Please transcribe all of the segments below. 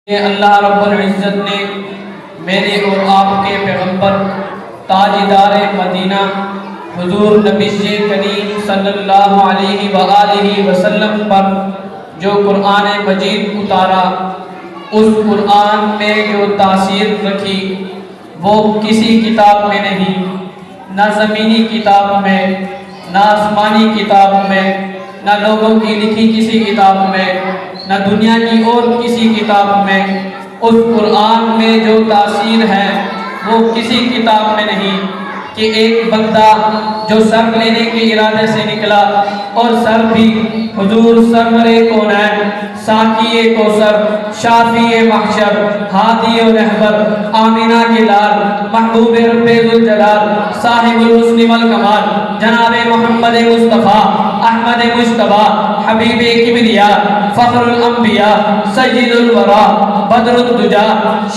اللہ رب العزت نے میرے اور آپ کے پیغمبر تاجدار مدینہ حضور نبی کریم صلی اللہ علیہ وآلہ وسلم پر جو قرآن مجید اتارا، اس قرآن میں جو تاثیر رکھی وہ کسی کتاب میں نہیں، نہ زمینی کتاب میں، نہ آسمانی کتاب میں، نہ لوگوں کی لکھی کسی کتاب میں، نہ دنیا کی اور کسی کتاب میں۔ اس قرآن میں جو تاثیر ہے وہ کسی کتاب میں نہیں کہ ایک بندہ جو سر لینے کے ارادے سے نکلا اور سر بھی حضور سرور کونین، ساقی کوثر، شافی محشر، ہادی و رہبر، آمینہ کے لال، محبوب رب ذوالجلال، صاحب الحسن والکمال، جناب محمد مصطفیٰ احمد مجتبیٰ، حبیب کبریا، فخر الانبیاء، سید الورا، بدر الدجا،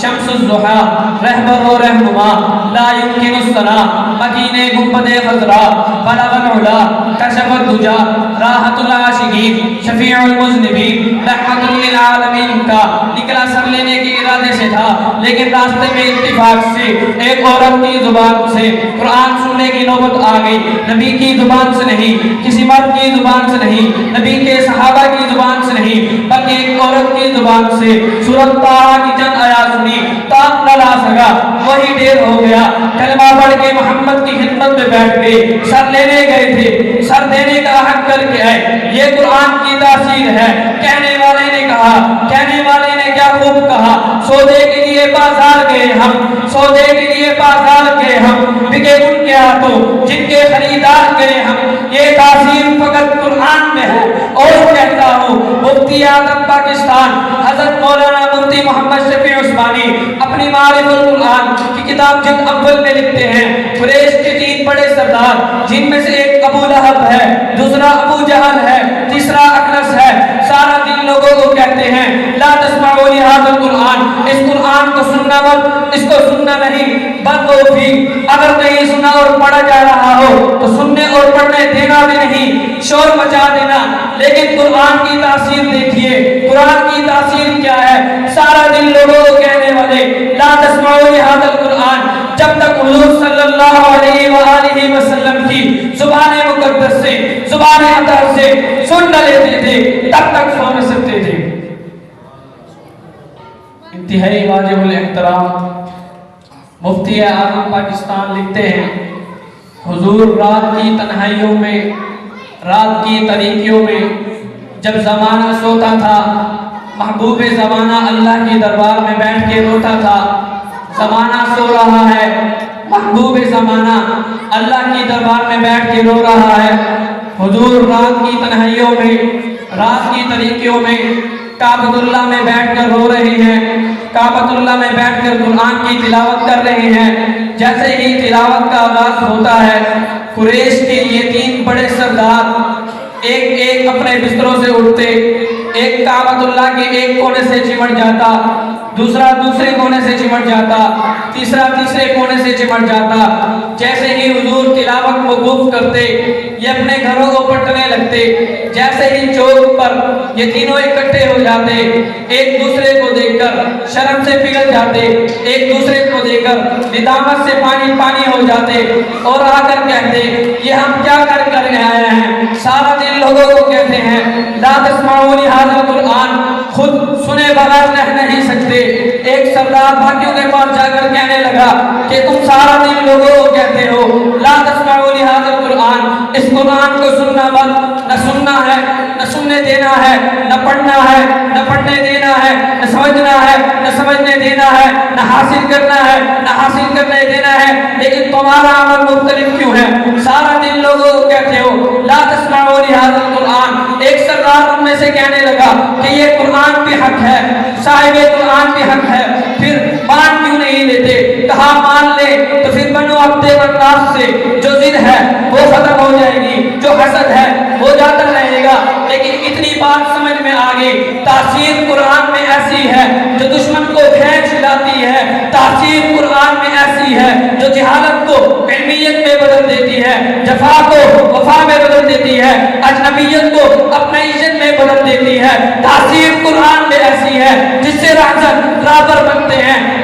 شمس الضحیٰ، رہبر و رہنما، لا یمکن الثناء، مکین گنبد خضرا، بلغ العلا، کشف الدجا، راحت العاشقین، شفیع المذنبین، رحمت للعالمین کا نکلا سر لینے کے ارادے سے تھا، لیکن راستے میں اتفاق سے ایک عورت کی زبان سے قرآن سننے کی نوبت آ گئی۔ نبی کی زبان سے نہیں، کسی مرد کی زبان سے نہیں، نبی کے صحابہ کی زبان سے نہیں، بلکہ ایک عورت کی زبان سے سورۃ طٰہٰ کی چند آیات سنی، تاپ نہ لا سکا، وہی دیر ہو گیا، کلمہ پڑھ کے محمد کی خدمت میں بیٹھ گئے، سر لینے گئے تھے، سر دینے کا حق کر کے آئے۔ یہ قرآن کی تاثیر ہے۔ کہنے والے نے کہا، کہنے والے نے کیا خوب کہا، سودے کے لیے بازار گئے ہم، سودے کے لیے بازار گئے ہم، بکے ان کے ہاتھوں جن کے خریدار گئے ہم۔ یہ تاثیر فقط قرآن میں ہے۔ اور کہتا ہوں مفتی اعظم پاکستان حضرت مولانا مفتی محمد شفیع عثمانی اپنی معارف القرآن کی کتاب جلد اول میں لکھتے ہیں، قریش کے تین بڑے سردار جن میں سے ایک ابو لہب ہے، دوسرا ابو جہل ہے، تیسرا اخنس ہے، سارا دن لوگوں کو کہتے ہیں لا تسمعوا لهذا القرآن، اس قرآن کو سننا مت، اس کو سننا نہیں، بل وہ بھی اگر نہیں سنا اور پڑھا جا رہا ہو تو سننے اور پڑھنے دینا بھی نہیں، شور مچا دینا۔ لیکن قرآن کی تاثیر دیکھیے، قرآن کی تاثیر کیا ہے؟ سارا دن لوگوں کو کہنے والے لا تسمعوا لهذا القرآن، جب تک حضور صلی اللہ علیہ وآلہ وسلم کی زبان مقدس سے، زبان اطہر سے سن نہ لیتے تھے تب تک سو نہ سکتے تھے۔ انتہائی واجب الاحترام مفتی اعظم پاکستان لکھتے ہیں، حضور رات کی تنہائیوں میں، رات کی تاریکیوں میں جب زمانہ سوتا تھا، محبوب زمانہ اللہ کے دربار میں بیٹھ کے روتا تھا۔ زمانہ سو رہا ہے، محبوب زمانہ اللہ کی دربار میں بیٹھ کے رو رہا ہے۔ حضور رات کی تنہائیوں میں، رات کی تاریکیوں میں کعبۃ اللہ میں بیٹھ کر رو رہے ہیں، کعبۃ اللہ میں بیٹھ کر قرآن کی تلاوت کر رہے ہیں۔ جیسے ہی تلاوت کا آغاز ہوتا ہے، قریش کے یہ تین بڑے سردار ایک ایک اپنے بستروں سے اٹھتے، ایک کعبۃ اللہ کے ایک کونے سے چمٹ جاتا، دوسرا دوسرے کونے سے چمٹ جاتا، تیسرا تیسرے کونے سے چمٹ جاتا۔ جیسے ہی حضور تلاوت موقوف کرتے، یہ اپنے گھروں کو پٹنے لگتے۔ جیسے ہی چوک پر یہ تینوں اکٹھے ہو جاتے، ایک دوسرے کو دیکھ کر شرم سے پگھل جاتے، ایک دوسرے کو دیکھ کر ندامت سے پانی پانی ہو جاتے اور آ کر کہتے یہ ہم کیا کر آئے ہیں۔ سارا دن لوگوں کو کہتے ہیں لا تسمعوا لهذا القرآن، خود سنے بغیر رہ نہیں سکتے۔ ایک سردار بھائیوں کے پاس جا کر کہنے لگا کہ تم سارا دن لوگوں کو کہتے ہو لا تسمعوا لهذا القرآن، اس قرآن کو سننا مت، نہ سننا ہے، نہ سننے دینا ہے، نہ پڑھنا ہے، نہ پڑھنے دینا ہے، نہ سمجھنا ہے، نہ سمجھنے دینا ہے، نہ حاصل کرنا ہے، نہ حاصل کرنے دینا ہے۔ لیکن تمہارا عمل مختلف کیوں ہے؟ سارا دن لوگوں کو کہتے ہو لا تسمعوا لهذا القرآن۔ ایک سردار ان میں سے کہنے لگا کہ یہ قرآن بھی حق ہے، صاحب قرآن بھی حق ہے، پھر مان کیوں نہیں لیتے؟ کہا مان لے تو پھر بنو عبد مناف سے جو ضد ہے وہ ختم ہو جائے گی، جو حسد ہے وہ جاتا رہے گا۔ لیکن اتنی بات سمجھ میں آ گئی، تاثیر قرآن میں ایسی ہے جو دشمن کو کھینچ لاتی ہے، تاثیر قرآن میں ایسی ہے جو جہالت کو علمیت میں بدل دیتی ہے، جفا کو وفا میں بدل دیتی ہے، اجنبیت کو اپنے عزت میں بدل دیتی ہے۔ تاثیر قرآن میں ایسی ہے جس سے رحمت